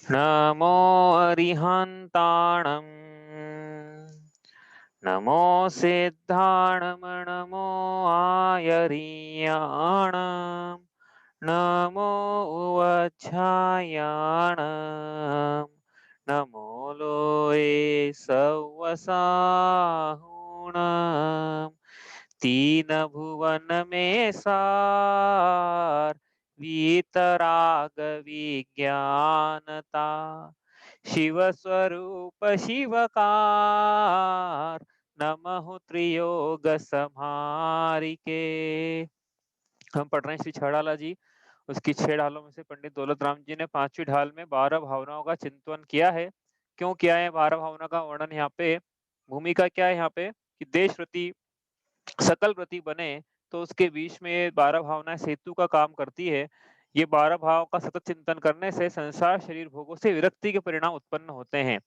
नमो अरिहन्ताणम् नमो सिद्धाणम् नमो आयरीयाणम् नमो उवच्छायाणम् नमो लोये सव्वसाहुणम् तीन भुवन में सार वीतराग विज्ञानता शिव स्वरूप शिवकार नमः त्रियोग समारिके। हम पढ़ रहे हैं श्री छड़ाला जी, उसकी 6 ढालों में से पंडित दौलत राम जी ने 5वीं ढाल में 12 भावनाओं का चिंतन किया है। क्यों किया है? 12 भावना का वर्णन यहाँ पे, भूमिका क्या है यहाँ पे कि देश प्रति सकल प्रति बने, तो उसके बीच में ये 12 भावनाएं सेतु का काम करती है। ये 12 भाव का सतत चिंतन करने से संसार शरीर भोगों से विरक्ति के परिणाम उत्पन्न होते हैं।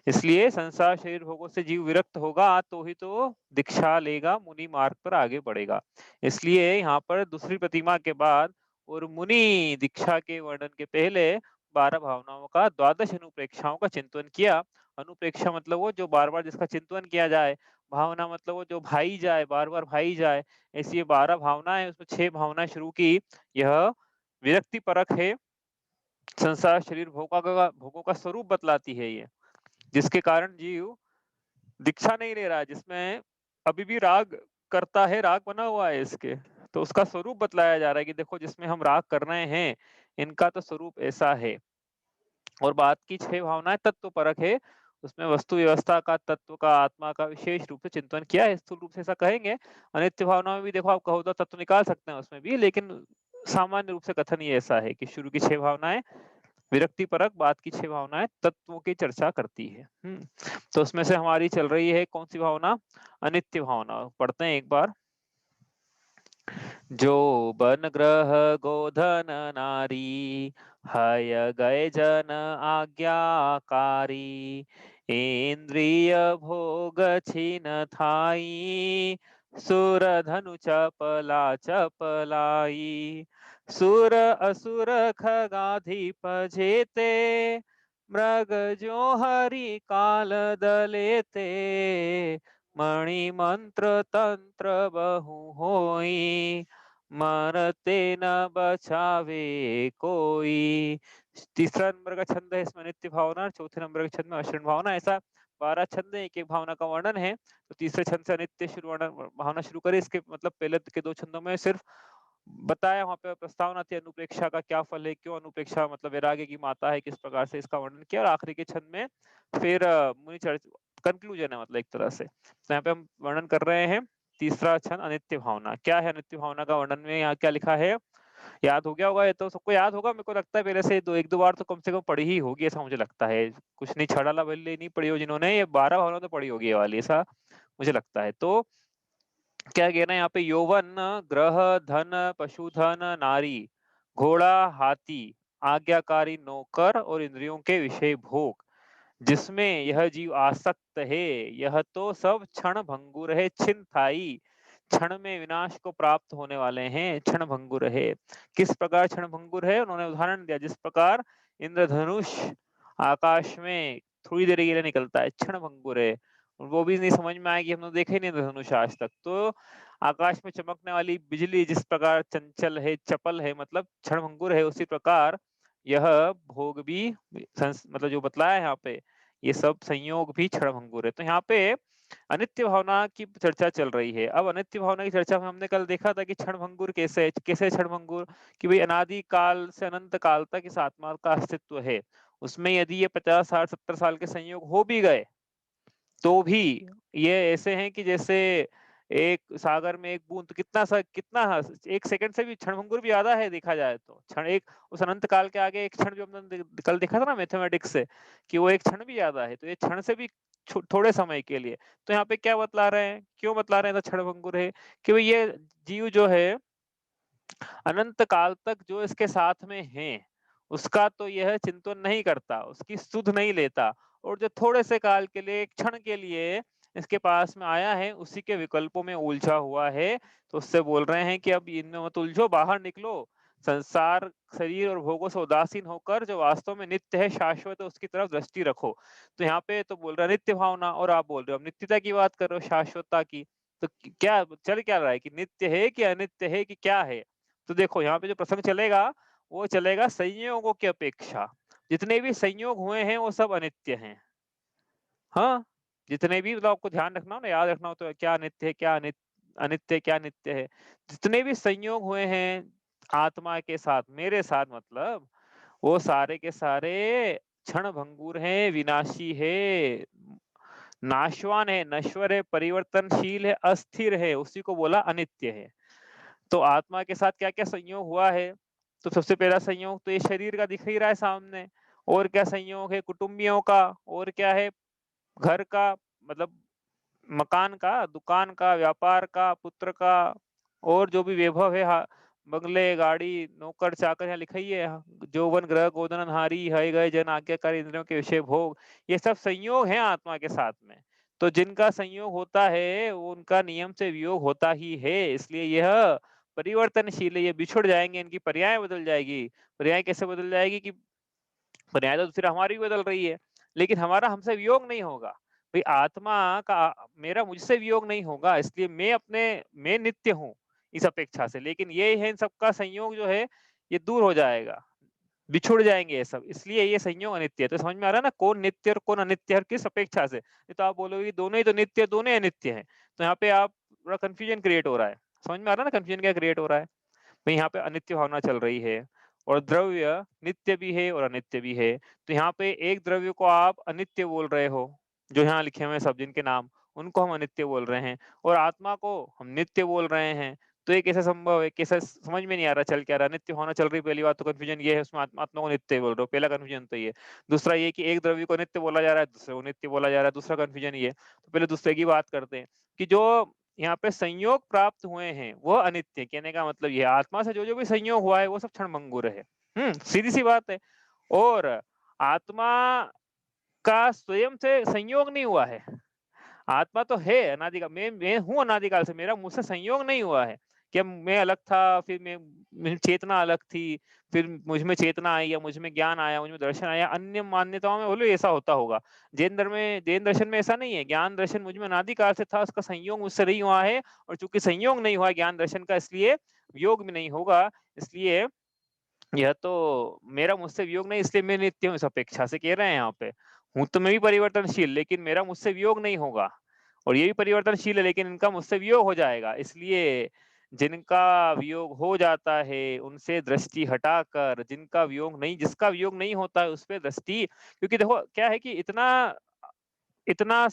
इसलिए संसार शरीर भोगों से जीव विरक्त होगा तो ही तो दीक्षा लेगा, मुनि मार्ग पर आगे बढ़ेगा। इसलिए यहाँ पर दूसरी प्रतिमा के बाद और मुनि दीक्षा के वर्णन के पहले 12 भावनाओं का, 12 अनुप्रेक्षाओं का चिंतन किया। अनुप्रेक्षा मतलब वो जो बार बार जिसका चिंतन किया जाए, भावना मतलब वो जो भाई जाए, बार बार भाई जाए। ऐसी ये 12 भावनाएं, उसमें 6 भावनाएं शुरू की। यह विरक्ति परक है, संसार शरीर भोगों का स्वरूप बतलाती है ये, जिसके कारण जीव दीक्षा नहीं ले रहा है, जिसमें अभी भी राग करता है, राग बना हुआ है इसके, तो उसका स्वरूप बतलाया जा रहा है कि देखो जिसमें हम राग कर रहे हैं इनका तो स्वरूप ऐसा है। और बात की 6 भावनाएं तत्व परक है, उसमें वस्तु व्यवस्था का, तत्व का, आत्मा का विशेष रूप से चिंतन किया है। स्थूल रूप से ऐसा कहेंगे। अनित्य भावना में भी देखो, आप कहो तो तत्व निकाल सकते हैं उसमें भी, लेकिन सामान्य रूप से कथन ये ऐसा है कि शुरू की 6 भावनाएं विरक्ति परक, बाद की 6 भावनाएं तत्वों की चर्चा करती है। तो उसमें से हमारी चल रही है कौन सी भावना? अनित्य भावना। पढ़ते हैं एक बार। जो बन ग्रह गोधन नारी, हय गए जन आज्ञाकारी, इंद्रिय भोग छिन थाई, सुर धनु चपला चपलाई, सुर असुर खगाधिप जेते, मृग जो हरि काल दलेते, मणि मंत्र तंत्र बहु होई, मरते न बचावे कोई। तीसरा नंबर का छंद है इसमें नित्य भावना, चौथे नंबर के छंद में अशरण भावना। ऐसा 12 छंद है, एक एक भावना का वर्णन है। तो तीसरे छंद से अनित्य शुरू वर्णन भावना शुरू करें। इसके मतलब पहले के 2 छंदों में सिर्फ बताया, वहां पे प्रस्तावना थी अनुप्रेक्षा का क्या फल है, क्यों अनुप्रेक्षा मतलब वैराग्य की माता है, किस प्रकार से इसका वर्णन किया। और आखिरी के छंद में फिर मुनि कंक्लूजन है, मतलब एक तरह से। तो यहाँ पे हम वर्णन कर रहे हैं तीसरा छंद अनित्य भावना। क्या है अनित्य भावना का वर्णन में यहाँ क्या लिखा है? याद हो गया होगा, ये तो सबको याद होगा। मेरे को लगता है पहले से एक दो बार तो कम से कम पढ़ी ही होगी, ऐसा मुझे लगता है। कुछ नहीं, छड़ाला बल्ले नहीं पढ़ी हो जिन्होंने, ये 12 भावना तो पढ़ी होगी ये वाली, ऐसा मुझे लगता है। तो क्या कहना है यहाँ पे? यौवन, ग्रह, धन, पशुधन, नारी, घोड़ा, हाथी, आज्ञाकारी नौकर और इंद्रियों के विषय भोग, जिसमें यह जीव आसक्त है, यह तो सब क्षण भंगुर है, छिन थाई, क्षण में विनाश को प्राप्त होने वाले हैं, क्षण भंगुर है। किस प्रकार क्षण भंगुर है? उन्होंने उदाहरण दिया, जिस प्रकार इंद्रधनुष आकाश में थोड़ी देर के लिए निकलता है, क्षण भंगुर है। वो भी नहीं समझ में आएगी, हमने देखे नहीं इंद्रधनुष आज तक। तो आकाश में चमकने वाली बिजली जिस प्रकार चंचल है, चपल है, मतलब क्षण भंगुर है, उसी प्रकार यह भोग भी मतलब जो बतलाया है यहाँ पे, ये सब संयोग भी क्षण भंगुर है। तो यहाँ पे अनित्य भावना की चर्चा चल रही है। अब अनित्य भावना की चर्चा में हमने कल देखा था कि क्षण भंगुर कैसे कैसे क्षण भंगुर, कि भाई अनादि काल से अनंत काल तक इस आत्मा का अस्तित्व है। उसमें यदि ये 50 साल 70 साल के संयोग हो भी गए तो भी ये ऐसे हैं कि जैसे एक सागर में एक बूंद, कितना 1 सेकंड से भी क्षणभंगुर भी ज्यादा है देखा जाए तो। क्षण एक उस अनंत काल के आगे एक क्षण, जो हमने कल देखा था ना मैथमेटिक्स से, कि वो एक क्षण भी ज्यादा है। तो ये क्षण से भी थोड़े समय के लिए। तो यहाँ पे क्या बतला रहे हैं, क्यों बतला रहे हैं तो क्षणभंगुर है? कि भाई ये जीव जो है अनंत काल तक जो इसके साथ में है, उसका तो यह चिंतन नहीं करता, उसकी सुध नहीं लेता। और जो थोड़े से काल के लिए, एक क्षण के लिए इसके पास में आया है, उसी के विकल्पों में उलझा हुआ है। तो उससे बोल रहे हैं कि अब इनमें मत उलझो, बाहर निकलो, संसार, शरीर और भोगों से उदासीन होकर जो वास्तव में नित्य है, शाश्वत है, उसकी तरफ दृष्टि रखो। तो यहाँ पे तो बोल रहा है नित्य भावना, और आप बोल रहे हो अब नित्यता की बात कर रहे हो, शाश्वतता की। तो क्या चल क्या रहा है कि नित्य है कि अनित्य है कि क्या है? तो देखो यहाँ पे जो प्रसंग चलेगा वो चलेगा संयोगों की अपेक्षा। जितने भी संयोग हुए हैं वो सब अनित्य हैं। हाँ, जितने भी, मतलब आपको ध्यान रखना हो ना, याद रखना हो तो क्या नित्य है, क्या अनित्य, क्या नित्य है। जितने भी संयोग हुए हैं आत्मा के साथ, मेरे साथ मतलब, वो सारे के सारे क्षण भंगुर हैं, विनाशी है, नाशवान है, नश्वर है, परिवर्तनशील है, अस्थिर है, उसी को बोला अनित्य है। तो आत्मा के साथ क्या-क्या संयोग हुआ है? तो सबसे पहला संयोग तो ये शरीर का दिख ही रहा है सामने। और क्या संयोग है? कुटुंबियों का। और क्या है? घर का, मतलब मकान का, दुकान का, व्यापार का, पुत्र का, और जो भी वैभव है, बंगले, गाड़ी, नौकर चाकर, यहाँ लिखा ही है, यौवन, ग्रह, गोधन, अनहारी, हय गए जन, आज्ञाकारी, इंद्रियों के विषय भोग, ये सब संयोग है आत्मा के साथ में। तो जिनका संयोग होता है उनका नियम से वियोग होता ही है, इसलिए यह परिवर्तनशील है, ये बिछुड़ जाएंगे, इनकी पर्याय बदल जाएगी। पर्याय कैसे बदल जाएगी कि पर्याय तो फिर हमारी भी बदल रही है, लेकिन हमारा हमसे वियोग नहीं होगा। भाई आत्मा का, मेरा मुझसे वियोग नहीं होगा, इसलिए मैं नित्य हूँ इस अपेक्षा से। लेकिन ये है, इन सबका संयोग जो है ये दूर हो जाएगा, बिछुड़ जाएंगे ये सब, इसलिए ये संयोग अनित्य है। तो समझ में आ रहा है ना, कौन नित्य और कौन अनित्य है, किस अपेक्षा से। नहीं तो आप बोलोगे दोनों ही तो नित्य, दोनों ही अनित्य है, तो यहाँ पे आप थोड़ा कंफ्यूजन क्रिएट हो रहा है। समझ में आ रहा है ना कंफ्यूजन क्या क्रिएट हो रहा है? भाई यहाँ पे अनित्य भावना चल रही है, और द्रव्य नित्य भी है और अनित्य भी है। तो यहाँ पे एक द्रव्य को आप अनित्य बोल रहे हो, जो यहाँ लिखे हुए सब जिनके नाम, उनको हम अनित्य बोल रहे हैं, और आत्मा को हम नित्य बोल रहे हैं। तो ये कैसे संभव है? कैसे, समझ में नहीं आ रहा चल क्या रहा। नित्य होना चल रही, पहली बात तो कंफ्यूजन ये है, उसमें आत्मा को नित्य बोल रहे हो, पहला कंफ्यूजन तो ये। दूसरा ये कि एक द्रव्य को नित्य बोला जा रहा है, दूसरे को नित्य बोला जा रहा है, दूसरा कंफ्यूजन ये। तो पहले दूसरे की बात करते हैं कि जो यहाँ पे संयोग प्राप्त हुए हैं वो अनित्य। कहने का मतलब ये आत्मा से जो जो भी संयोग हुआ है वो सब क्षणभंगुर है। सीधी सी बात है। और आत्मा का स्वयं से संयोग नहीं हुआ है। आत्मा तो है अनादिकाल, मैं हूँ अनादिकाल से, मेरा मुझसे संयोग नहीं हुआ है कि मैं अलग था, फिर मैं चेतना अलग थी, फिर मुझ में चेतना आई, या मुझ में ज्ञान आया, मुझ में दर्शन आया। अन्य मान्यताओं में बोलो ऐसा होता होगा, जैन दर्शन में ऐसा नहीं है। ज्ञान दर्शन मुझ में अनादिकाल से था, उसका संयोग मुझसे नहीं हुआ है, और चूंकि संयोग नहीं हुआ ज्ञान दर्शन का, इसलिए योग भी नहीं होगा। इसलिए यह तो मेरा मुझसे वियोग नहीं, इसलिए मैं नित्य हूँ, इस अपेक्षा से कह रहे हैं यहाँ पे। हूं तो मैं भी परिवर्तनशील, लेकिन मेरा मुझसे वियोग नहीं होगा, और ये भी परिवर्तनशील है, लेकिन इनका मुझसे वियोग हो जाएगा। इसलिए जिनका वियोग हो जाता है उनसे दृष्टि हटाकर, जिनका वियोग नहीं, जिसका वियोग नहीं होता है उस पर दृष्टि। क्योंकि देखो क्या है कि इतना इतना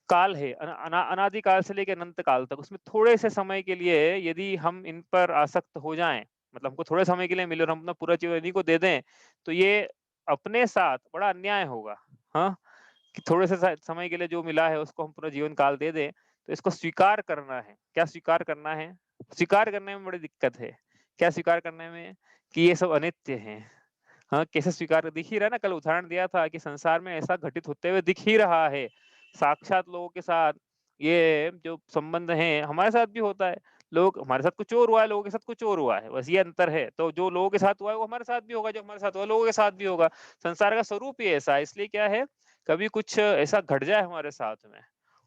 काल है, अनादिकाल से लेकर अनंत काल तक, उसमें थोड़े से समय के लिए यदि हम इन पर आसक्त हो जाएं, मतलब हमको थोड़े समय के लिए मिले और हम अपना पूरा जीवन इन्हीं को दे दें, तो ये अपने साथ बड़ा अन्याय होगा। हाँ, कि थोड़े से समय के लिए जो मिला है उसको हम पूरा जीवन काल दे दें। तो इसको स्वीकार करना है। क्या स्वीकार करना है? स्वीकार करने में बड़ी दिक्कत है। क्या स्वीकार करने में? कि ये सब अनित्य है। हाँ, कैसे स्वीकार, दिख ही रहा है ना, कल उदाहरण दिया था कि संसार में ऐसा घटित होते हुए दिख ही रहा है, साक्षात लोगों के साथ। ये जो संबंध है हमारे साथ भी होता है। लोग, हमारे साथ कुछ और हुआ है, लोगों के साथ कुछ और हुआ है, बस ये अंतर है। तो जो लोगों के साथ हुआ है वो हमारे साथ भी होगा, जो हमारे साथ हुआ लोगों के साथ भी होगा। संसार का स्वरूप ही ऐसा है। इसलिए क्या है, कभी कुछ ऐसा घट जाए हमारे साथ में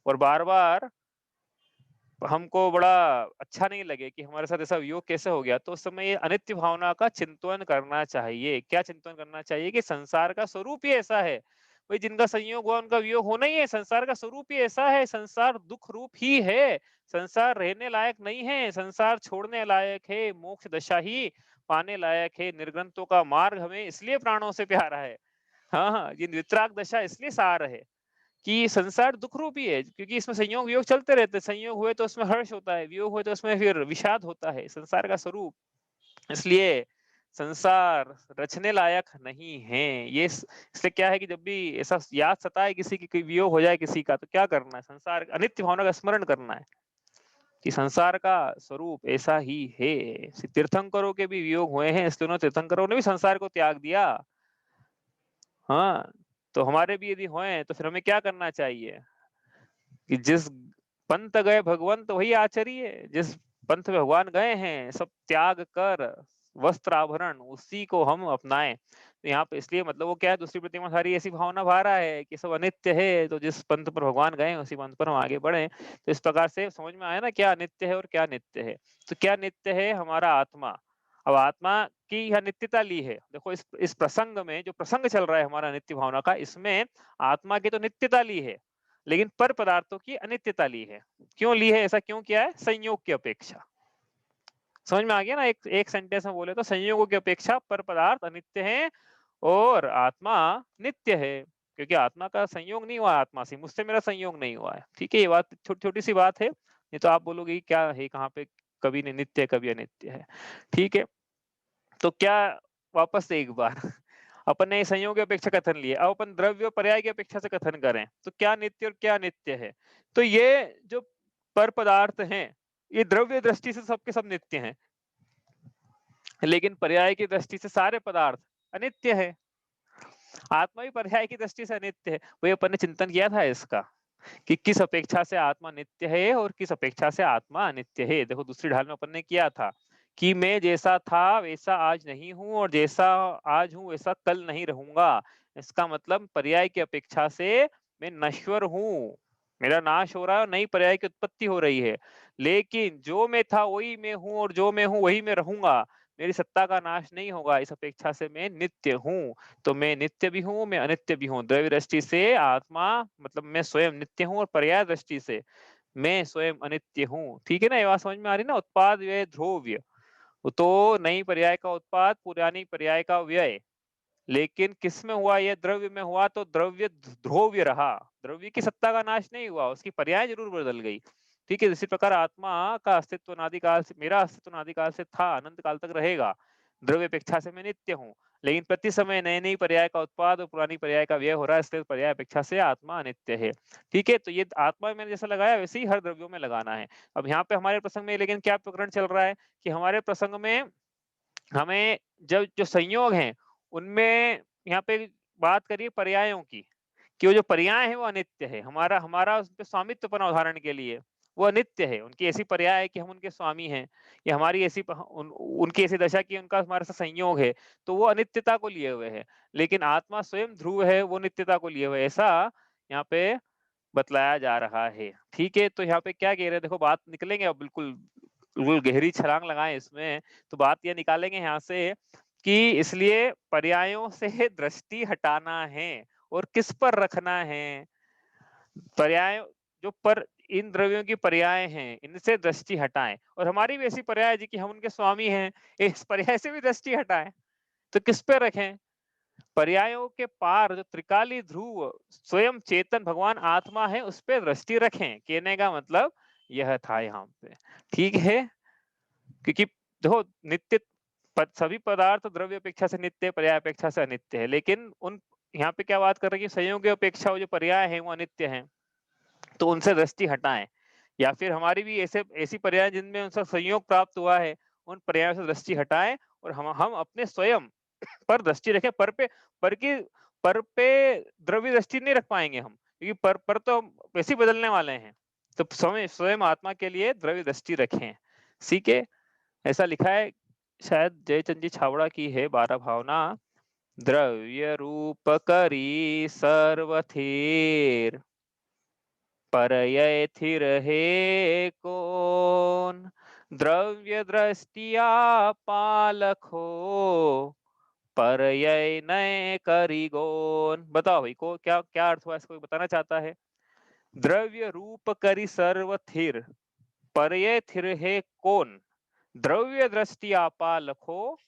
और बार बार हमको बड़ा अच्छा नहीं लगे कि हमारे साथ ऐसा वियोग कैसे हो गया, तो उस समय ये अनित्य भावना का चिंतन करना चाहिए। क्या चिंतन करना चाहिए? कि संसार का स्वरूप ही ऐसा है। भाई जिनका संयोग हुआ उनका वियोग होना ही है, संसार का स्वरूप ही ऐसा है। संसार दुख रूप ही है, संसार रहने लायक नहीं है, संसार छोड़ने लायक है, मोक्ष दशा ही पाने लायक है। निर्ग्रंथों का मार्ग हमें इसलिए प्राणों से प्यारा है। हाँ हाँ, ये वितराग दशा इसलिए सार है कि संसार दुख रूपी है, क्योंकि इसमें संयोग वियोग चलते रहते हैं। संयोग हुए तो उसमें हर्ष होता है, वियोग हुए तो उसमें फिर विषाद होता है, संसार का स्वरूप। इसलिए संसार रचने लायक नहीं है। ये इसलिए क्या है कि जब भी ऐसा याद सताए किसी की, कोई वियोग हो जाए किसी का, तो क्या करना है? संसार अनित्य भावना का स्मरण करना है कि संसार का स्वरूप ऐसा ही है। तीर्थंकरों के भी वियोग हुए हैं, इसलिए उन्होंने, तीर्थंकरों ने भी संसार को त्याग दिया। हाँ, तो हमारे भी यदि होए तो फिर हमें क्या करना चाहिए कि जिस पंथ गए भगवंत वही आचरिए, जिस पंथ में भगवान गए हैं, सब त्याग कर वस्त्र आभरण उसी को हम अपनाएं। तो यहाँ पे इसलिए मतलब वो क्या है, दूसरी प्रतिमा सारी ऐसी भावना भा रहा है कि सब अनित्य है, तो जिस पंथ पर भगवान गए हैं उसी पंथ पर हम आगे बढ़े। तो इस प्रकार से समझ में आया ना क्या नित्य है और क्या नित्य है। तो क्या नित्य है, हमारा आत्मा। अब आत्मा की यह नित्यता ली है, देखो इस प्रसंग में जो प्रसंग चल रहा है हमारा नित्य भावना का, इसमें आत्मा की तो नित्यता ली है, लेकिन पर पदार्थों की अनित्यता ली है। क्यों ली है, ऐसा क्यों किया है, संयोग की अपेक्षा। समझ में आ गया ना, एक एक सेंटेंस में बोले तो संयोगों की अपेक्षा पर पदार्थ अनित्य हैं और आत्मा नित्य है, क्योंकि आत्मा का संयोग नहीं हुआ आत्मा से, मुझसे मेरा संयोग नहीं हुआ है। ठीक है, ये बात छोटी छोटी सी बात है, ये तो आप बोलोगे क्या है, कहाँ पे कभी नित्य है कभी अनित्य है। ठीक है, तो क्या, वापस से एक बार अपन ने संयोग की अपेक्षा कथन लिए, अब अपन द्रव्य पर्याय की अपेक्षा से कथन करें तो क्या नित्य और क्या नित्य है। तो ये जो पर पदार्थ हैं, ये द्रव्य दृष्टि से सबके सब नित्य हैं, लेकिन पर्याय की दृष्टि से सारे पदार्थ अनित्य है। आत्मा भी पर्याय की दृष्टि से अनित्य है। वही अपन ने चिंतन किया था इसका, कि किस अपेक्षा से आत्मा नित्य है और किस अपेक्षा से आत्मा अनित्य है। देखो दूसरी ढाल में अपन ने किया था कि मैं जैसा था वैसा आज नहीं हूं और जैसा आज हूं वैसा कल नहीं रहूंगा। इसका मतलब पर्याय की अपेक्षा से मैं नश्वर हूं, मेरा नाश हो रहा है और नई पर्याय की उत्पत्ति हो रही है। लेकिन जो मैं था वही मैं हूं और जो मैं हूं वही मैं रहूंगा, मेरी सत्ता का नाश नहीं होगा, इस अपेक्षा से मैं नित्य हूं। तो मैं नित्य भी हूँ, मैं अनित्य भी हूँ। द्रव्य दृष्टि से आत्मा मतलब मैं स्वयं नित्य हूँ और पर्याय दृष्टि से मैं स्वयं अनित्य हूँ। ठीक है ना, ये बात समझ में आ रही ना। उत्पाद व्यय ध्रुव्य, तो नई पर्याय का उत्पाद पुरानी पर्याय का व्यय, लेकिन किस में हुआ, ये द्रव्य में हुआ, तो द्रव्य ध्रुव्य रहा, द्रव्य की सत्ता का नाश नहीं हुआ, उसकी पर्याय जरूर बदल गई। ठीक है, इसी प्रकार आत्मा का अस्तित्व अनादिकाल से, मेरा अस्तित्व अनादिकाल से था, अनंत काल तक रहेगा। द्रव्य अपेक्षा से मैं नित्य हूँ, लेकिन प्रति समय नए नई पर्याय का उत्पाद और पुरानी पर्याय का व्यय हो रहा है, इसलिए पर्याय अपेक्षा से आत्मा अनित्य है। ठीक है, तो ये आत्मा में मैंने जैसा लगाया वैसे ही हर द्रव्यों में लगाना है। अब यहाँ पे हमारे प्रसंग में लेकिन क्या प्रकरण चल रहा है कि हमारे प्रसंग में हमें जब जो संयोग हैं उनमें यहाँ पे बात करिए पर्यायों की, कि वो जो पर्याय है वो अनित्य है। हमारा हमारा उस पे स्वामित्व बना, उदाहरण के लिए वो अनित्य है, उनकी ऐसी पर्याय है कि हम उनके स्वामी हैं, या हमारी ऐसी उनकी ऐसी दशा की उनका हमारे साथ संयोग है, तो वो अनित्यता को लिए हुए है। लेकिन आत्मा स्वयं ध्रुव है, वो नित्यता को लिए हुए, ऐसा यहाँ पे बतलाया जा रहा है। ठीक है, तो यहाँ पे क्या कह रहे हैं, देखो बात निकलेंगे अब, बिल्कुल बिल्कुल गहरी छलांग लगाएं इसमें, तो बात ये निकालेंगे यहाँ से कि इसलिए पर्यायों से दृष्टि हटाना है और किस पर रखना है। पर्याय जो पर इन द्रव्यों की पर्याय हैं इनसे दृष्टि हटाएं, और हमारी भी ऐसी पर्याय है जी कि हम उनके स्वामी हैं, इस पर्याय से भी दृष्टि हटाएं। तो किस पे रखें, पर्यायों के पार जो त्रिकाली ध्रुव स्वयं चेतन भगवान आत्मा है उस पे दृष्टि रखें, कहने का मतलब यह था यहाँ पे। ठीक है, क्योंकि देखो नित्य सभी पदार्थ द्रव्य अपेक्षा से नित्य, पर्याय अपेक्षा से अनित्य है, लेकिन उन यहाँ पे क्या बात कर रहे हैं कि संयोग की अपेक्षा वो जो पर्याय है वो अनित्य है, तो उनसे दृष्टि हटाएं। या फिर हमारी भी ऐसे ऐसी पर्याय जिनमें उनका संयोग प्राप्त हुआ है, उन पर्यायों से दृष्टि हटाएं और हम अपने स्वयं पर दृष्टि रखें। पर की पर पे द्रव्य दृष्टि नहीं रख पाएंगे हम, क्योंकि पर तो वैसे ही बदलने वाले हैं। तो स्वयं स्वयं आत्मा के लिए द्रव्य दृष्टि रखें। ठीक है, ऐसा लिखा है, शायद जयचंद जी छावड़ा की है 12 भावना। द्रव्य रूप करी सर्वथिर, परय थिर है कौन, द्रव्य दृष्टिया पालखो, परय नय करी गौन। बताओ भाई को क्या क्या अर्थ हुआ, इसको बताना चाहता है। द्रव्य रूप करी सर्व थिर, परय थिर है कौन, द्रव्य दृष्टि आपा लखो,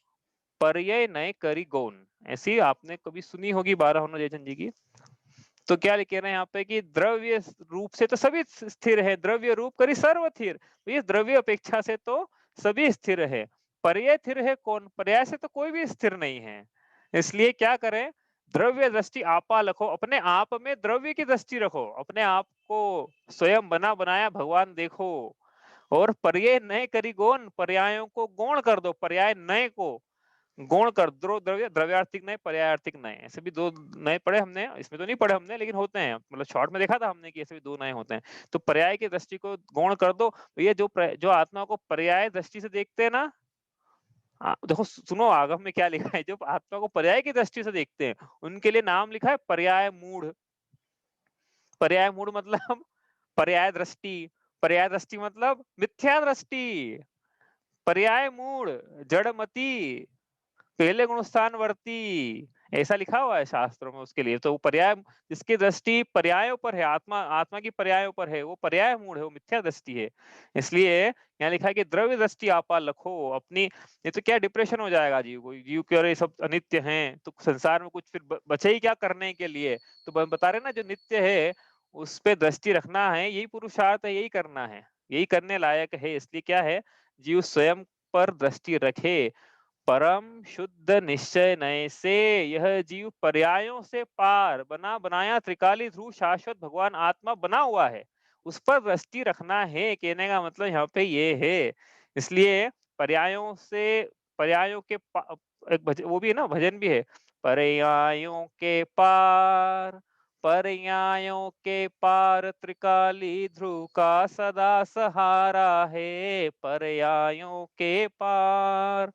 परय नय करी गौन। ऐसी आपने कभी सुनी होगी 12 होना जयचंद जी की। तो क्या कह रहे हैं यहाँ पे कि द्रव्य रूप से तो सभी स्थिर है, द्रव्य रूप करी सर्व स्थिर, तो ये द्रव्य अपेक्षा से तो सभी स्थिर है। पर्याय स्थिर है कौन, पर्याय से तो कोई भी स्थिर नहीं है। इसलिए क्या करें, द्रव्य दृष्टि आपा रखो, अपने आप में द्रव्य की दृष्टि रखो, अपने आप को स्वयं बना बनाया भगवान देखो। और पर्याय नए करी गौण, पर्यायों को गौण कर दो, पर्याय नए को गौण कर, द्रव्य, द्रव्यार्थिक नय, पर्यायार्थिक नय, ऐसे भी दो नय पढ़े हमने, इसमें तो नहीं पढ़े हमने, लेकिन होते हैं, मतलब शॉर्ट में देखा था हमने कि ऐसे भी दो नय होते हैं। तो पर्याय की दृष्टि को गौण कर दो, तो ये जो आत्मा को पर्याय दृष्टि से देखते हैं ना, देखो सुनो आगम में क्या लिखा है, जो आत्मा को पर्याय की दृष्टि से देखते हैं उनके लिए नाम लिखा है पर्याय मूढ़। पर्याय मूढ़ मतलब पर्याय दृष्टि, पर्याय दृष्टि मतलब मिथ्या दृष्टि, पर्याय मूढ़ जड़मति, पहले गुण स्थान वर्ती, ऐसा लिखा हुआ है शास्त्रों में उसके लिए। तो पर्याय, जिसकी दृष्टि पर्यायों पर है, आत्मा आत्मा की पर्यायों पर है, वो पर्याय मूढ़ है, वो मिथ्या दृष्टि है। इसलिए यहाँ लिखा है कि द्रव्य दृष्टि आपा लखो अपनी, ये तो क्या डिप्रेशन हो जाएगा जीव को, जीव के अरे सब अनित्य हैं, तो संसार में कुछ फिर बचे ही क्या करने के लिए। तो बता रहे ना जो नित्य है उस पे दृष्टि रखना है, यही पुरुषार्थ है, यही करना है, यही करने लायक है। इसलिए क्या है, जीव स्वयं पर दृष्टि रखे, परम शुद्ध निश्चय नय से यह जीव पर्यायों से पार बना बनाया त्रिकाली ध्रुव शाश्वत भगवान आत्मा बना हुआ है, उस पर दृष्टि रखना है। कहने का मतलब यहाँ पे ये है। इसलिए पर्यायों से, पर्यायों के एक भजन वो भी है ना, भजन भी है, पर्यायों के पार, पर्यायों के पार त्रिकाली ध्रुव का सदा सहारा है, पर्यायों के पार,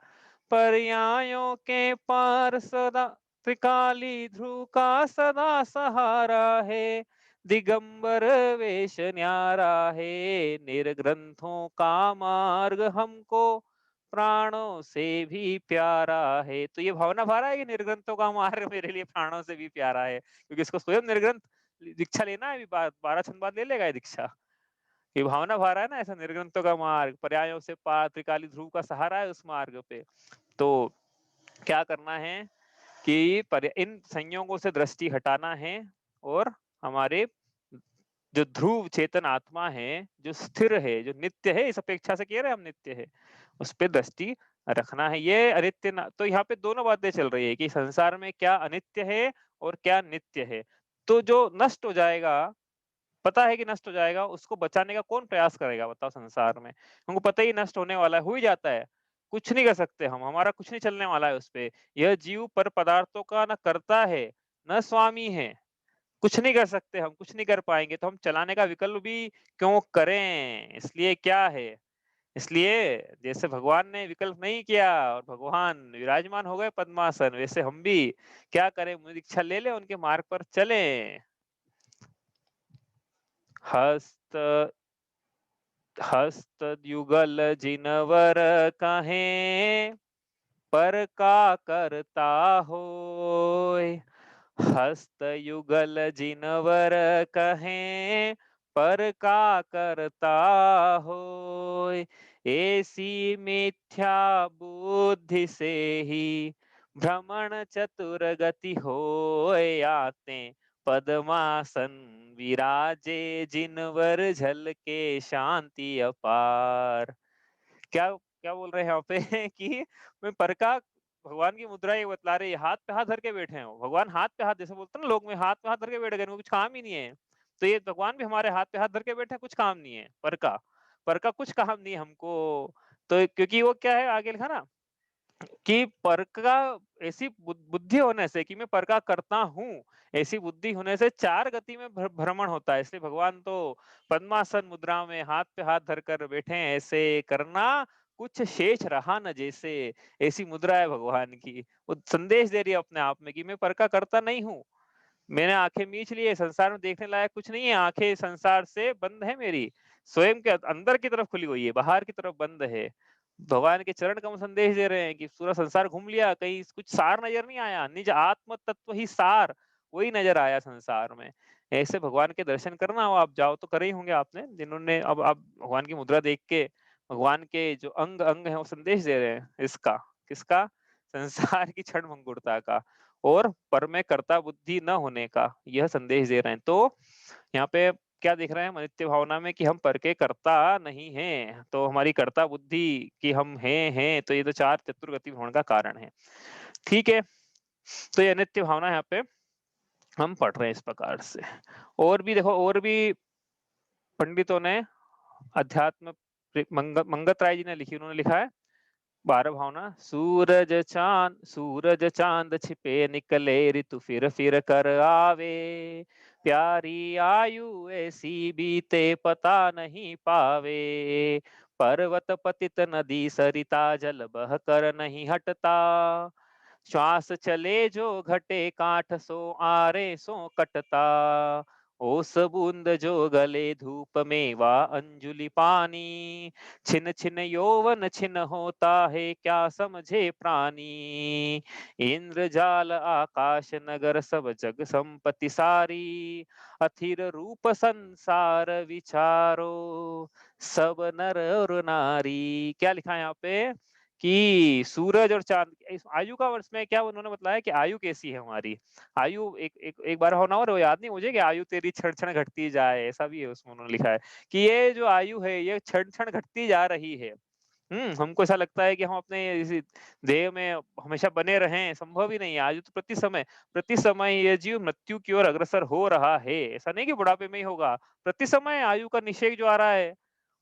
पर्यायों के पार सदा त्रिकाली ध्रुव का सदा सहारा है, दिगंबर वेश न्यारा है, निर्ग्रंथों का मार्ग हमको प्राणों से भी प्यारा है। तो ये भावना भरा है कि निर्ग्रंथों का मार्ग मेरे लिए प्राणों से भी प्यारा है, क्योंकि इसको स्वयं निर्ग्रंथ दीक्षा लेना है, अभी 12 छंद बाद ले लेगा ये दीक्षा। ये भावना भरा है ना, ऐसा निर्ग्रंथों का मार्ग, पर्यायों से पार त्रिकाली ध्रुव का सहारा है उस मार्ग पे। तो क्या करना है कि इन संयोगों से दृष्टि हटाना है, और हमारे जो ध्रुव चेतन आत्मा है, जो स्थिर है, जो नित्य है, इस अपेक्षा से कह रहे हैं हम नित्य है, उस पर दृष्टि रखना है। ये अनित्य तो यहाँ पे दोनों बातें चल रही है कि संसार में क्या अनित्य है और क्या नित्य है। तो जो नष्ट हो जाएगा, पता है कि नष्ट हो जाएगा, उसको बचाने का कौन प्रयास करेगा बताओ संसार में। हमको पता ही नष्ट होने वाला है, हो ही जाता है, कुछ नहीं कर सकते हम, हमारा कुछ नहीं चलने वाला है उस पे। यह जीव पर पदार्थों का न करता है न स्वामी है, कुछ नहीं कर सकते हम, कुछ नहीं कर पाएंगे, तो हम चलाने का विकल्प भी क्यों करें। इसलिए क्या है, इसलिए जैसे भगवान ने विकल्प नहीं किया और भगवान विराजमान हो गए पद्मासन, वैसे हम भी क्या करें, मुझे दीक्षा ले ले, उनके मार्ग पर चले। हस्त हस्त युगल जिनवर कहे पर का करता होय, हस्त युगल जिनवर कहे पर का करता होय, ऐसी मिथ्या बुद्धि से ही भ्रमण चतुर गति होय, आते पद्मासन विराजे जिनवर झलके शांति अपार। क्या क्या बोल रहे हैं यहाँ पे कि मैं पर का, भगवान की मुद्रा ये बतला रहे, हाथ पे हाथ धर के बैठे हैं भगवान, हाथ पे हाथ, जैसे बोलते हैं ना लोग में, हाथ पे हाथ धर के बैठ गए, कुछ काम ही नहीं है। तो ये भगवान भी हमारे हाथ पे हाथ धर के बैठे हैं, कुछ काम नहीं है पर का कुछ काम नहीं है हमको। तो क्योंकि वो क्या है आगे लिखा ना, कि पर का ऐसी बुद्धि होने से कि मैं पर का करता हूँ, ऐसी बुद्धि होने से चार गति में भ्रमण होता है। इसलिए भगवान तो पद्मासन मुद्रा में हाथ पे हाथ धरकर बैठे हैं, ऐसे करना कुछ शेष रहा न जैसे, ऐसी मुद्रा है भगवान की। वो संदेश दे रही है अपने आप में कि मैं पर का करता नहीं हूँ, मैंने आंखें मीच ली है, संसार में देखने लायक कुछ नहीं है, आंखें संसार से बंद है मेरी, स्वयं के अंदर की तरफ खुली हुई है, बाहर की तरफ बंद है। भगवान के चरण कमल संदेश दे रहे हैं कि पूरा संसार घूम लिया, कहीं कुछ सार नजर नहीं आया, निज आत्म तत्व ही सार, वही नजर आया संसार में। ऐसे भगवान के दर्शन करना हो, आप जाओ तो करे ही होंगे आपने, जिन्होंने अब आप भगवान की मुद्रा देख के भगवान के जो अंग अंग है वो संदेश दे रहे हैं, इसका किसका, संसार की क्षण भंगुरता का और पर में कर्ता बुद्धि न होने का, यह संदेश दे रहे हैं। तो यहाँ पे क्या दिख रहा है नित्य भावना में कि हम पर के कर्ता नहीं हैं, तो हमारी कर्ता बुद्धि कि हम हैं, तो ये तो चार चतुर्गति होने का कारण है। ठीक है, तो ये नित्य भावना यहाँ पे हम पढ़ रहे हैं इस प्रकार से। और भी देखो, और भी पंडितों ने अध्यात्म, मंगत राय जी ने लिखी, उन्होंने लिखा है 12 भावना। सूरज चांद छिपे निकले, ऋतु फिर कर आवे, प्यारी आयु ऐसी बीते पता नहीं पावे, पर्वत पतित नदी सरिता जल बह कर नहीं हटता, श्वास चले जो घटे काठ सो आरे सो कटता, ओस बूंद जो गले धूप में वा अंजुलि पानी, छिन छिन यौवन छिन होता है क्या समझे प्राणी, इंद्रजाल आकाश नगर सब जग संपत्ति सारी, अथिर रूप संसार विचारो सब नर और नारी। क्या लिखा है यहाँ पे कि सूरज और चांद, इस आयु का वर्ष में क्या उन्होंने बताया कि आयु कैसी है हमारी। आयु एक एक एक बार होना और वो याद नहीं मुझे कि आयु तेरी क्षण क्षण घटती जाए, ऐसा भी है उसमें उन्होंने लिखा है कि ये जो आयु है ये क्षण क्षण घटती जा रही है। हमको ऐसा लगता है कि हम अपने इसी देह में हमेशा बने रहें, संभव ही नहीं है। आयु तो प्रति समय ये जीव मृत्यु की ओर अग्रसर हो रहा है। ऐसा नहीं कि बुढ़ापे में ही होगा, प्रति समय आयु का निषेक जो आ रहा है,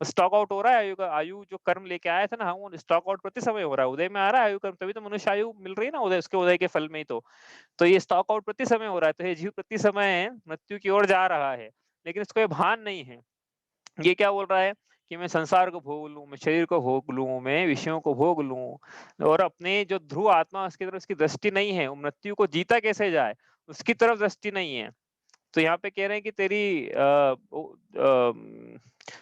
स्टॉक आउट हो रहा है आयु का। आयु जो कर्म लेके आया था ना, वो स्टॉक आउट प्रति समय हो रहा है। उदय में आ रहा है आयु कर्म, तभी तो मनुष्य आयु मिल रही है ना, उदय उसके उदय के फल में ही तो ये स्टॉक आउट प्रति समय हो रहा है। तो ये जीव प्रति समय मृत्यु की ओर जा रहा है, लेकिन इसको ये भान नहीं है। ये क्या बोल रहा है कि मैं संसार को भोग लूं, मैं शरीर को भोग लूं, मैं विषयों को भोग लूं, और अपने जो ध्रुव आत्मा उसकी तरफ उसकी दृष्टि नहीं है, वो मृत्यु को जीता कैसे जाए उसकी तरफ दृष्टि नहीं है। तो यहाँ पे कह रहे हैं कि तेरी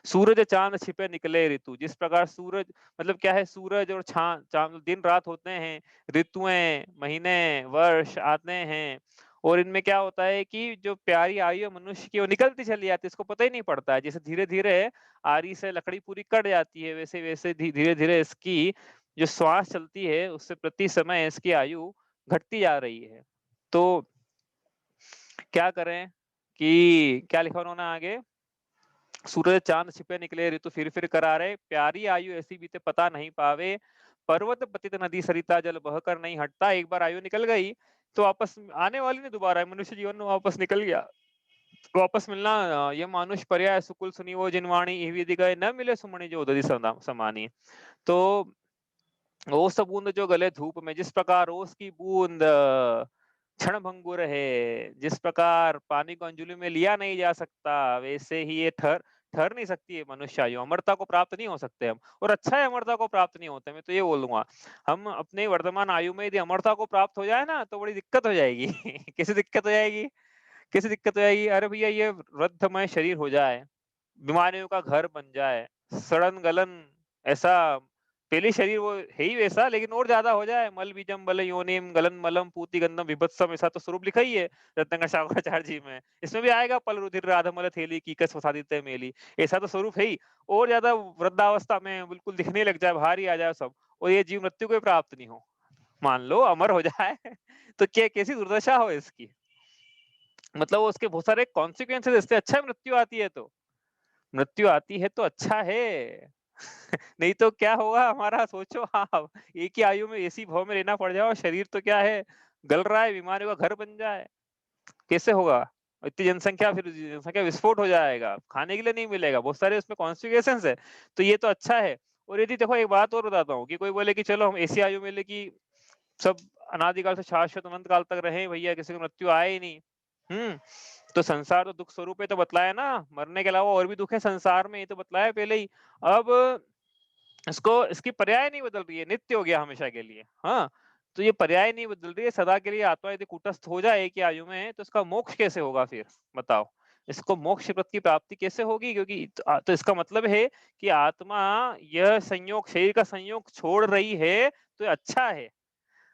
सूरज चांद छिपे निकले ऋतु, जिस प्रकार सूरज मतलब क्या है, सूरज और चांद दिन रात होते हैं, ऋतुएं महीने वर्ष आते हैं, और इनमें क्या होता है कि जो प्यारी आयु है मनुष्य की वो निकलती चली जाती है, इसको पता ही नहीं पड़ता है। जैसे धीरे धीरे आरी से लकड़ी पूरी कट जाती है, वैसे वैसे धीरे धीरे इसकी जो श्वास चलती है उससे प्रति समय इसकी आयु घटती जा रही है। तो क्या करें कि क्या लिखा उन्होंने आगे, सूरज चांद छिपे निकले, ऋतु फिर करारे, प्यारी आयु ऐसी बीते पता नहीं पावे, पर्वत पतित नदी सरिता जल बहकर नहीं हटता। एक बार आयु निकल गई तो वापस आने वाली नहीं दोबारा, मनुष्य जीवन में वापस निकल गया, वापस मिलना ये मानुष पर्याय सुकुल सुनी वो जिनवाणी, इह विधि गए न मिले सुमणि जो उदधि समानी। तो ओस बूंद जो गले धूप में, जिस प्रकार ओस की बूंद क्षण भंगुर है, जिस प्रकार पानी को अंजुलि में लिया नहीं जा सकता, वैसे ही ये ठहर नहीं सकती है मनुष्य आयु, अमरता को प्राप्त नहीं हो सकते हम। और अच्छा है अमरता को प्राप्त नहीं होते, मैं तो ये बोलूंगा हम अपने वर्तमान आयु में यदि अमरता को प्राप्त हो जाए ना तो बड़ी दिक्कत हो जाएगी। कैसे दिक्कत हो जाएगी, कैसे दिक्कत हो जाएगी, अरे भैया ये वृद्धमय शरीर हो जाए, बीमारियों का घर बन जाए, सड़न गलन, ऐसा पहले शरीर वो है ही वैसा, लेकिन और ज्यादा हो जाए, मल बीजम बल योनिम गलन मलम पूति गंधम विभत्सम, ऐसा तो स्वरूप लिखा ही है रत्नाकर शाखाचार्य जी में। इसमें भी आएगा पल रुधिर राधमल थेली की कस वसादित्य मेली, ऐसा तो स्वरूप है ही। और ज्यादा वृद्धावस्था में बिल्कुल दिखने लग जाए, भारी आ जाए सब, और ये जीव मृत्यु को प्राप्त नहीं हो, मान लो अमर हो जाए, तो क्या कैसी दुर्दशा हो इसकी। मतलब उसके बहुत सारे कॉन्सिक्वेंसेस, इससे अच्छा मृत्यु आती है तो, मृत्यु आती है तो अच्छा है। नहीं तो क्या होगा हमारा, सोचो आप, एक ही आयु में ऐसी भाव में रहना पड़ जाए, और शरीर तो क्या है गल रहा है, बीमारियों का घर बन जाए, कैसे होगा। इतनी जनसंख्या, फिर जनसंख्या विस्फोट हो जाएगा, खाने के लिए नहीं मिलेगा, बहुत सारे उसमें कॉन्सिक्वेंसेस है। तो ये तो अच्छा है। और यदि देखो एक बात और बताता हूँ कि कोई बोले कि चलो हम ऐसी आयु मिले कि सब अनादिकाल से शाश्वत अनंत काल तक रहे, भैया किसी को मृत्यु आए ही नहीं। तो संसार तो दुख स्वरूप है, तो बतलाया ना, मरने के अलावा और भी दुख है संसार में, ये तो बतलाया पहले ही। अब इसको इसकी पर्याय नहीं बदल रही है, नित्य हो गया हमेशा के लिए। हाँ, तो ये पर्याय नहीं बदल रही है, सदा के लिए आत्मा यदि कूटस्थ हो जाए एक ही आयु में, तो इसका मोक्ष कैसे होगा फिर, बताओ। इसको मोक्ष पद की प्राप्ति कैसे होगी, क्योंकि तो इसका मतलब है कि आत्मा यह संयोग, शरीर का संयोग छोड़ रही है, तो ये अच्छा है।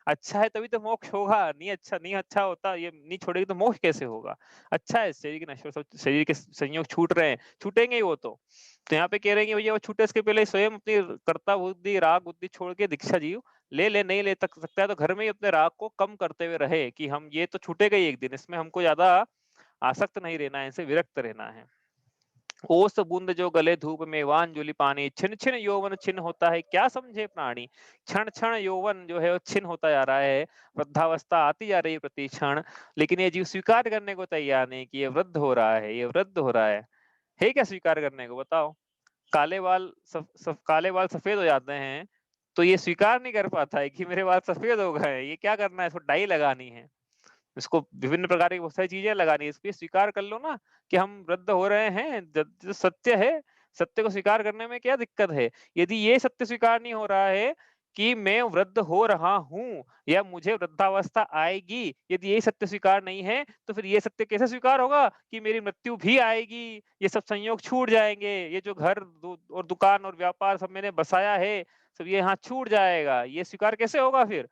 अच्छा है तभी तो मोक्ष होगा, नहीं अच्छा, नहीं अच्छा होता, ये नहीं छोड़ेगी तो मोक्ष कैसे होगा। अच्छा है, शरीर के नश्वर सब शरीर के संयोग छूट रहे हैं, छूटेंगे ही वो तो यहाँ पे कह रहे हैं कि भैया वो छूटे इसके पहले स्वयं अपनी कर्ता बुद्धि राग बुद्धि छोड़ के दीक्षा जीव ले नहीं ले तक सकता है, तो घर में ही अपने राग को कम करते हुए रहे कि हम ये तो छूटेगा ही एक दिन, इसमें हमको ज्यादा आसक्त नहीं रहना है, इनसे विरक्त रहना है। ओस बूंद जो गले धूप में वांजुली पानी, छिन छिन यौवन छिन होता है क्या समझे प्राणी। क्षण क्षण यौवन जो है वो छिन होता जा रहा है, वृद्धावस्था आती जा रही है प्रति क्षण, लेकिन ये जीव स्वीकार करने को तैयार नहीं कि ये वृद्ध हो रहा है, ये वृद्ध हो रहा है क्या स्वीकार करने को, बताओ। काले बाल काले बाल सफेद हो जाते हैं, तो ये स्वीकार नहीं कर पाता है कि मेरे बाल सफेद हो गए हैं, ये क्या करना है, इसको डाई लगानी है, इसको विभिन्न प्रकार की बहुत सारी चीजें लगानी है, इसको स्वीकार कर लो ना कि हम वृद्ध हो रहे हैं, जो सत्य है, सत्य को स्वीकार करने में क्या दिक्कत है? यदि ये सत्य स्वीकार नहीं हो रहा है कि मैं वृद्ध हो रहा हूँ या मुझे वृद्धावस्था आएगी, यदि ये सत्य स्वीकार नहीं है, तो फिर ये सत्य कैसे स्वीकार होगा कि मेरी मृत्यु भी आएगी, ये सब संयोग छूट जाएंगे, ये जो घर और दुकान और व्यापार सब मैंने बसाया है, सब ये यहाँ छूट जाएगा, ये स्वीकार कैसे होगा फिर?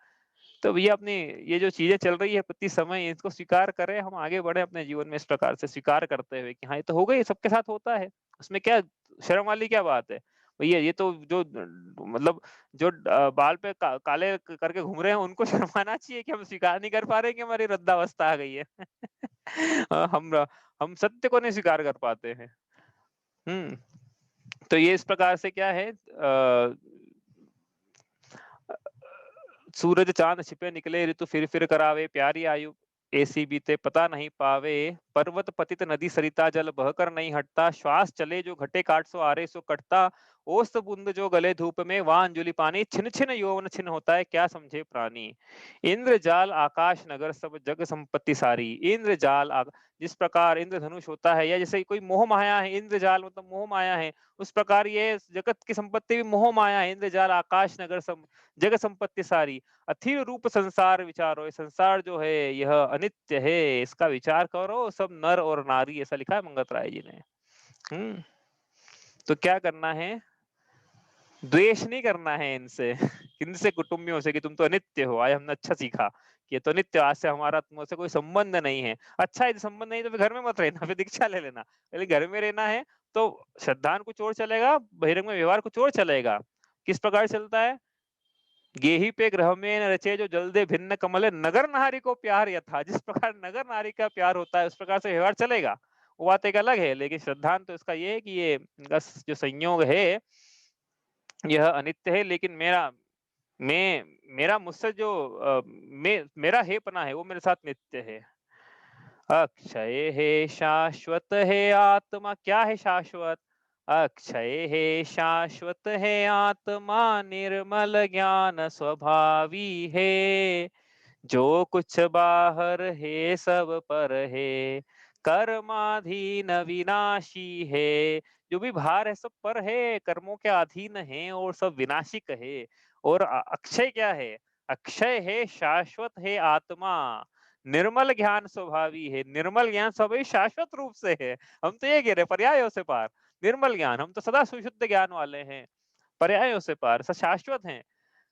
तो भैया अपनी ये जो चीजें चल रही है प्रति समय, इसको स्वीकार करें, हम आगे बढ़े अपने जीवन में इस प्रकार से स्वीकार करते हुए कि हाँ ये तो हो गई, सबके साथ होता है, उसमें क्या शर्म वाली क्या बात है? भैया ये तो जो मतलब जो बाल पे काले करके घूम रहे हैं उनको शर्माना चाहिए कि हम स्वीकार नहीं कर पा रहे कि हमारी वृद्धावस्था आ गई है। हम सत्य को नहीं स्वीकार कर पाते हैं। तो ये इस प्रकार से क्या है, सूरज चांद छिपे निकले ऋतु फिर करावे, प्यारी आयु ऐसी बीते पता नहीं पावे, पर्वत पतित नदी सरिता जल बहकर नहीं हटता, श्वास चले जो घटे काट सो आरे सो कटता, ओस्त बूंद जो गले धूप में वहां अंजुलि पानी, छिन छिन यौवन छिन होता है क्या समझे प्राणी। इंद्रजाल आकाश नगर सब जग संपत्ति सारी, इंद्रजाल जिस प्रकार इंद्रधनुष होता है, या जैसे कोई मोह माया है, इंद्रजाल मतलब मोह माया है, उस प्रकार ये जगत की संपत्ति भी मोह माया है, इंद्रजाल आकाश नगर सब जग संपत्ति सारी, अथिर रूप संसार विचारो, ये संसार जो है यह अनित्य है, इसका विचार करो सब नर और नारी, ऐसा लिखा है मंगत राय जी ने। तो क्या करना है, द्वेष नहीं करना है इनसे, इनसे कुटुंबियों से कि तुम तो अनित्य हो। आज हमने अच्छा सीखा कि ये तो नित्य, आज से हमारा तुमसे कोई संबंध नहीं है। अच्छा यदि संबंध नहीं तो फिर घर में मत रहना, फिर दीक्षा ले लेना। यदि घर में रहना है तो श्रद्धान कुछ और चलेगा, बहिरंग में व्यवहार कुछ और चलेगा। किस प्रकार चलता है, गेही पे ग्रह में न रचे जो जल्दे भिन्न कमल, नगर नारी को प्यार यथा, जिस प्रकार नगर नारी का प्यार होता है उस प्रकार से व्यवहार चलेगा। वो बात एक अलग है, लेकिन श्रद्धांत तो इसका ये है कि ये इनका जो संयोग है यह अनित्य है, लेकिन मेरा मुझसे जो मेरा हेपना है वो मेरे साथ नित्य है। अक्षय है शाश्वत है आत्मा, क्या है शाश्वत? अक्षय है शाश्वत है आत्मा, निर्मल ज्ञान स्वभावी है, जो कुछ बाहर है सब पर है, कर्माधीन विनाशी है। जो भी बाहर है सब पर है, कर्मों के अधीन है और सब विनाशिक है। और अक्षय क्या है? अक्षय है, शाश्वत है आत्मा, निर्मल ज्ञान स्वभावी है। निर्मल ज्ञान स्वभावी शाश्वत रूप से है। हम तो ये कह रहे पर्यायों से पार, निर्मल ज्ञान, हम तो सदा सुशुद्ध ज्ञान वाले हैं, पर्यायों से पार शाश्वत हैं।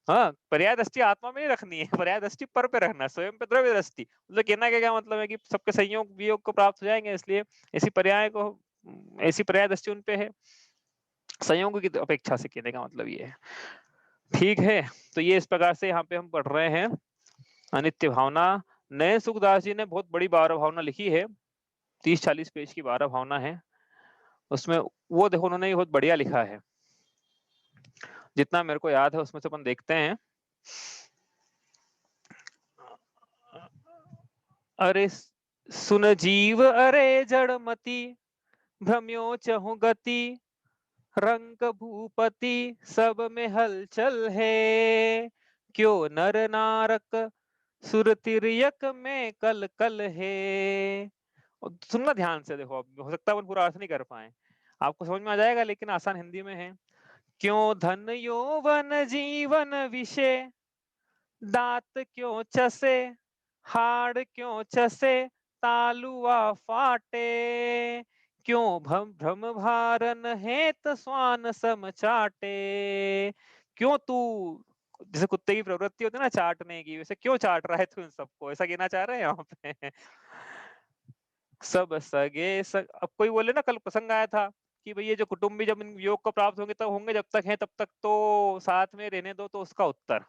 हाँ, पर्याय दृष्टि आत्मा में ही रखनी है, पर्याय दृष्टि पर पे रखना है, स्वयं पे द्रव्य दृष्टि। मतलब कहना क्या मतलब है कि सबके संयोग वियोग को प्राप्त हो जाएंगे, इसलिए ऐसी पर्याय दृष्टि उन पे है, संयोग की अपेक्षा से कहने का मतलब ये है। ठीक है, तो ये इस प्रकार से यहाँ पे हम पढ़ रहे हैं अनित्य भावना। नए सुखदास जी ने बहुत बड़ी 12 भावना लिखी है, 30-40 पेज की 12 भावना है उसमें। वो देखो उन्होंने बहुत बढ़िया लिखा है, जितना मेरे को याद है उसमें से अपन देखते हैं। अरे सुन जीव अरे जड़मती, भ्रम्यो चहु गति, रंग भूपति सब में हलचल है, क्यों नर नारक सुर तिर्यक में कल कल है। सुनना ध्यान से, देखो हो सकता है अपन पूरा अर्थ नहीं कर पाए, आपको समझ में आ जाएगा लेकिन आसान हिंदी में है। क्यों धन यौवन जीवन विषय, दांत क्यों चसे, हाड़ क्यों चसे, तालुआ फाटे, क्यों भ्रम भ्रम भारन है तो स्वान सम चाटे। क्यों तू, जैसे कुत्ते की प्रवृत्ति होती है ना चाटने की, वैसे क्यों चाट रहा है तू इन सबको, ऐसा कहना चाह रहे हैं यहाँ पे। सब अब कोई बोले ना, कल प्रसंग आया था कि भैया जो कुटुंबी जब इन योग को प्राप्त होंगे तब होंगे, जब तक है तब तक तो साथ में रहने दो। तो उसका उत्तर,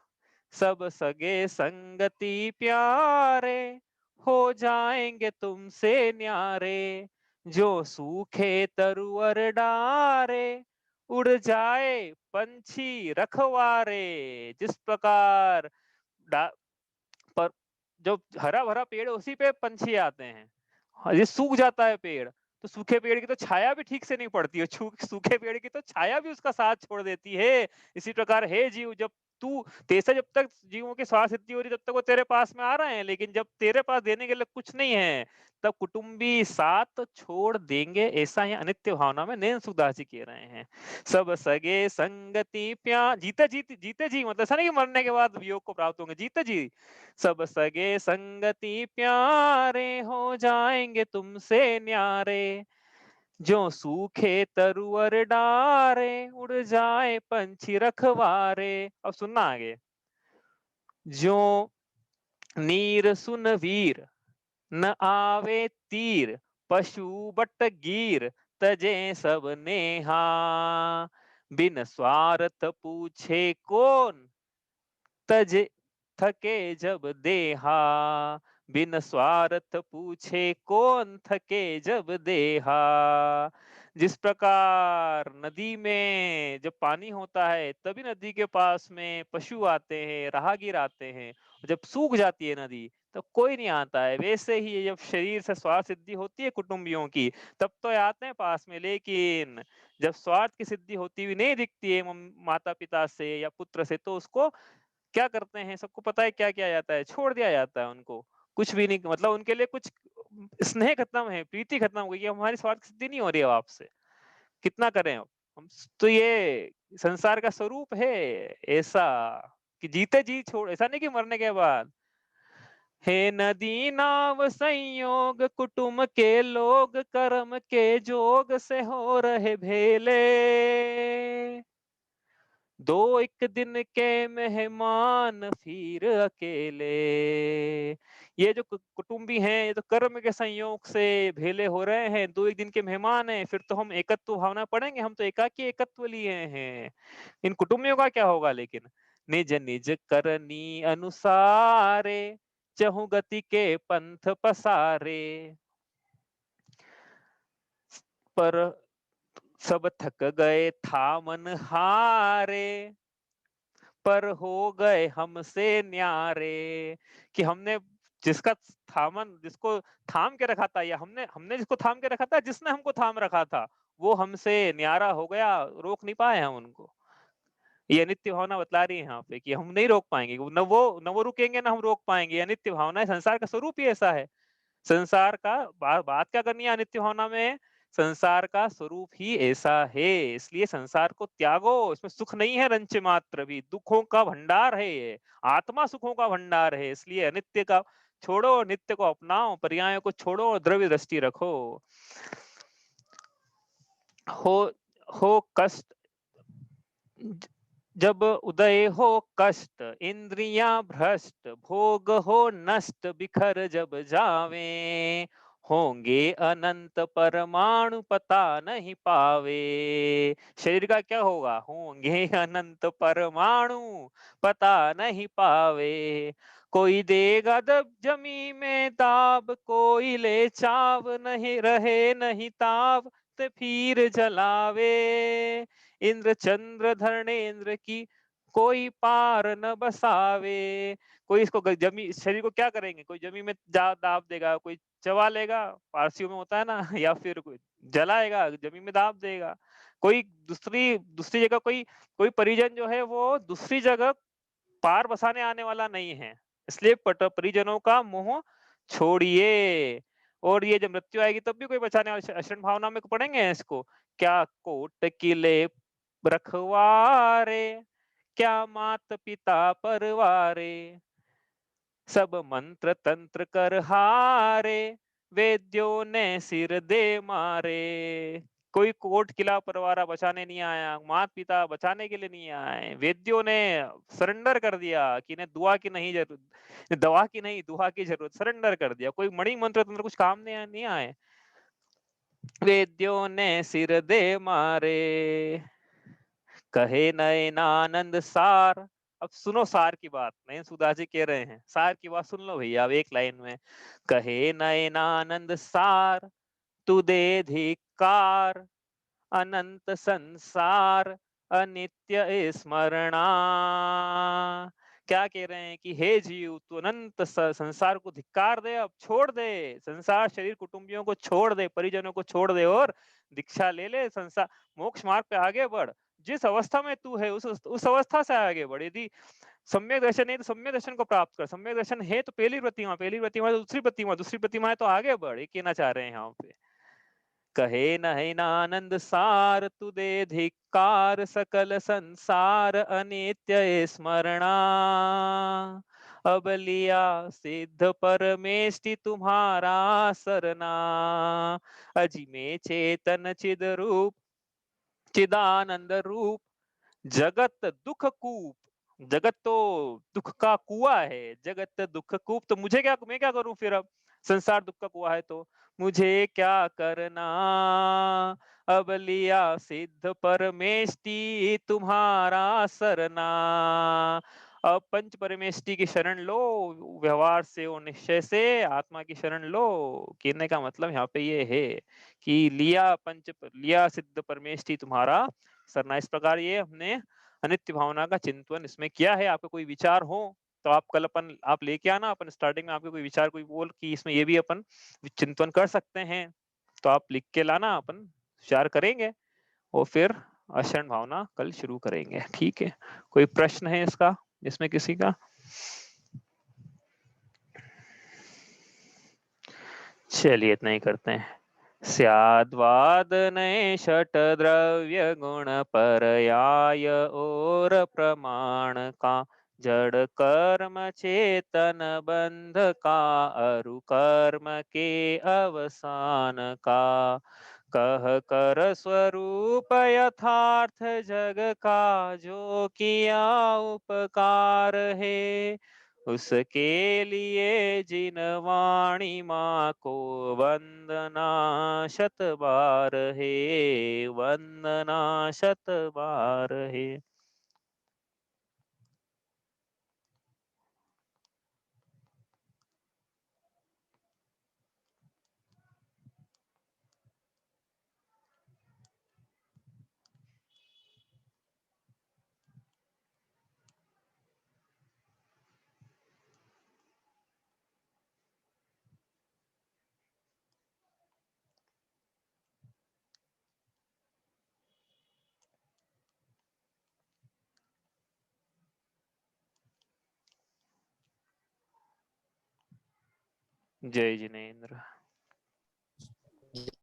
सब सगे संगति प्यारे, हो जाएंगे तुमसे न्यारे, जो सूखे तरुअर डारे, उड़ जाए पंछी रखवारे। जिस प्रकार पर जो हरा भरा पेड़ उसी पे पंछी आते हैं, ये सूख जाता है पेड़ तो सूखे पेड़ की तो छाया भी ठीक से नहीं पड़ती है, सूखे पेड़ की तो छाया भी उसका साथ छोड़ देती है। इसी प्रकार है जीव, जब तू तेरे से जब तक जीवों की स्वार्थ सिद्धि हो रही, तब तक वो तेरे पास में आ रहे हैं, लेकिन जब तेरे पास देने के लिए कुछ नहीं है, तब कुटुंबी साथ छोड़ देंगे, ऐसा ही अनित्य भावना में नैन सुखदास जी कह रहे हैं। सब सगे संगति प्या जीते जी मतलब ऐसा नहीं कि मरने के बाद वियोग को प्राप्त होंगे, जीते जी सब सगे संगति प्यारे हो जाएंगे तुमसे न्यारे, जो सूखे तरुअर डारे उड़ जाए पंछी रखवारे। अब सुनना आगे। जो नीर सुन वीर न आवे तीर, पशु बट गीर तजे सब नेहा, बिन स्वार्थ पूछे कौन तजे थके जब देहा, बिन स्वार्थ पूछे कौन थके जब देहा। जिस प्रकार नदी में जब पानी होता है तभी नदी के पास में पशु आते हैं, राहगीर आते हैं, जब सूख जाती है नदी तो कोई नहीं आता है, वैसे ही जब शरीर से स्वार्थ सिद्धि होती है कुटुंबियों की, तब तो आते हैं पास में, लेकिन जब स्वार्थ की सिद्धि होती हुई नहीं दिखती है माता पिता से या पुत्र से, तो उसको क्या करते हैं, सबको पता है क्या किया जाता है, छोड़ दिया जाता है उनको। कुछ भी नहीं, मतलब उनके लिए कुछ स्नेह खत्म है, प्रीति खत्म हो गई, हमारी स्वार्थ की सिद्धि नहीं हो रही है अब आपसे, कितना करें अब हम। तो ये संसार का स्वरूप है ऐसा, कि जीते जी छोड़, ऐसा नहीं कि मरने के बाद। हे नदी नाव संयोग कुटुंब के लोग, कर्म के जोग से हो रहे भेले, दो एक दिन के मेहमान फिर अकेले। ये जो कुटुंबी हैं, ये तो कर्म के संयोग से भेले हो रहे हैं, दो एक दिन के मेहमान हैं, फिर तो हम एकत्व भावना पढ़ेंगे, हम तो एकाकी एकत्व लिए हैं। इन कुटुंबियों का क्या होगा लेकिन, निज निज करनी अनुसारे, चहु गति के पंथ पसारे, पर सब थक गए था मन हारे, पर हो गए हमसे न्यारे। कि हमने जिसका थामन, जिसको थाम के रखा था, या हमने हमने जिसको थाम के रखा था, जिसने हमको थाम रखा था, वो हमसे न्यारा हो गया, रोक नहीं पाए हम उनको। ये नित्य भावना बतला रही है यहाँ पे कि हम नहीं रोक पाएंगे, न वो रुकेंगे, ना हम रोक पाएंगे। ये नित्य भावना है, संसार का स्वरूप ही ऐसा है। संसार का बात क्या करनी है नित्य भावना में, संसार का स्वरूप ही ऐसा है, इसलिए संसार को त्यागो, इसमें सुख नहीं है रंच मात्र भी, दुखों का भंडार है ये, आत्मा सुखों का भंडार है, इसलिए अनित्य का छोड़ो, नित्य को अपनाओ, पर्यायों को छोड़ो और द्रव्य दृष्टि रखो। हो हो कष्ट, जब उदय हो कष्ट इंद्रियां भ्रष्ट, भोग हो नष्ट बिखर जब जावे, होंगे अनंत परमाणु पता नहीं पावे। शरीर का क्या होगा, होंगे अनंत परमाणु पता नहीं पावे। कोई देगा दब जमी में दाब, कोई ले चाव नहीं रहे नहीं ताव, ते फिर जलावे। इंद्र चंद्र धर्णेन्द्र की कोई पार न बसावे। कोई इसको जमी शरीर को क्या करेंगे, कोई जमी में दाब देगा, कोई चबा लेगा, पारसियों में होता है ना, या फिर कोई जलाएगा, जमी में दाब देगा। कोई दूसरी दूसरी जगह, कोई कोई परिजन जो है वो दूसरी जगह पार बसाने आने वाला नहीं है, इसलिए परिजनों का मोह छोड़िए। और ये जब मृत्यु आएगी तब भी कोई बचाने वाला, अशरण भावना में पढ़ेंगे इसको, क्या कोट किले रखवारे, क्या मात पिता परवारे, सब मंत्र तंत्र कर हारे, वेद्यों ने सिर दे मारे। कोई कोट किला परवारा बचाने नहीं आया, माता पिता बचाने के लिए नहीं आए, वेद्यों ने सरेंडर कर दिया कि इन्हें दुआ की नहीं जरूरत, दवा की नहीं दुआ की जरूरत, सरेंडर कर दिया। कोई मणि मंत्र तंत्र कुछ काम नहीं आए, वेद्यों ने सिर दे मारे। कहे नयनानंद सार, अब सुनो सार की बात, नयन सुधा जी कह रहे हैं, सार की बात सुन लो भैया, अब एक लाइन में। कहे नयनानंद सार, तू दे धिकार, अनंत संसार अनित्य स्मरणा। क्या कह रहे हैं कि हे जीव, तू अनंत संसार को धिक्कार दे, अब छोड़ दे संसार, शरीर कुटुंबियों को छोड़ दे, परिजनों को छोड़ दे और दीक्षा ले ले, संसार मोक्ष मार्ग पे आगे बढ़। जिस अवस्था में तू है उस अवस्था से आगे बढ़। यदि सम्यक दर्शन नहीं तो सम्यक दर्शन को प्राप्त कर, सम्यक दर्शन है तो पहली प्रतिमा तो दूसरी प्रतिमा, दूसरी प्रतिमा है तो आगे बढ़, ये कहना चाह रहे हैं यहाँ पे। कहे नहीं नानंद सार तू दे धिक्कार, सकल संसार अनित्य स्मरणा। अब लिया सिद्ध परमेष्टि तुम्हारा सरना, अजी में चेतन चिद रूप चिदानंद रूप, जगत दुख कूप। जगत तो दुख का कुआं है, जगत दुख कूप, तो मुझे क्या, मैं क्या करूं फिर अब? संसार दुख का कुआं है तो मुझे क्या करना। अब लिया सिद्ध परमेष्टि तुम्हारा सरना। अब पंच परमेष्टि की शरण लो, व्यवहार से और निश्चय से आत्मा की शरण लो। कहने का मतलब यहाँ पे ये है कि लिया सिद्ध परमेष्टि तुम्हारा सरना। इस प्रकार ये हमने अनित्य भावना का चिंतन इसमें किया है। आपका कोई विचार हो तो आप कल आप लेके आना, अपन स्टार्टिंग में आपके कोई विचार कोई बोल कि इसमें ये भी अपन चिंतन कर सकते हैं, तो आप लिख के लाना, अपन विचार करेंगे और फिर अशरण भावना कल शुरू करेंगे। ठीक है, कोई प्रश्न है इसका, इसमें किसी का? चलिए इतना ही करते हैं। स्याद्वाद नए षट द्रव्य गुण परयाय और प्रमाण का, जड़ कर्म चेतन बंध का, अरु कर्म के अवसान का। कह कर स्वरूप यथार्थ जग का, जो किया उपकार है, उसके लिए जिन वाणी माँ को वंदना शत बार है, वंदना शत बार है। जय जिनेन्द्र।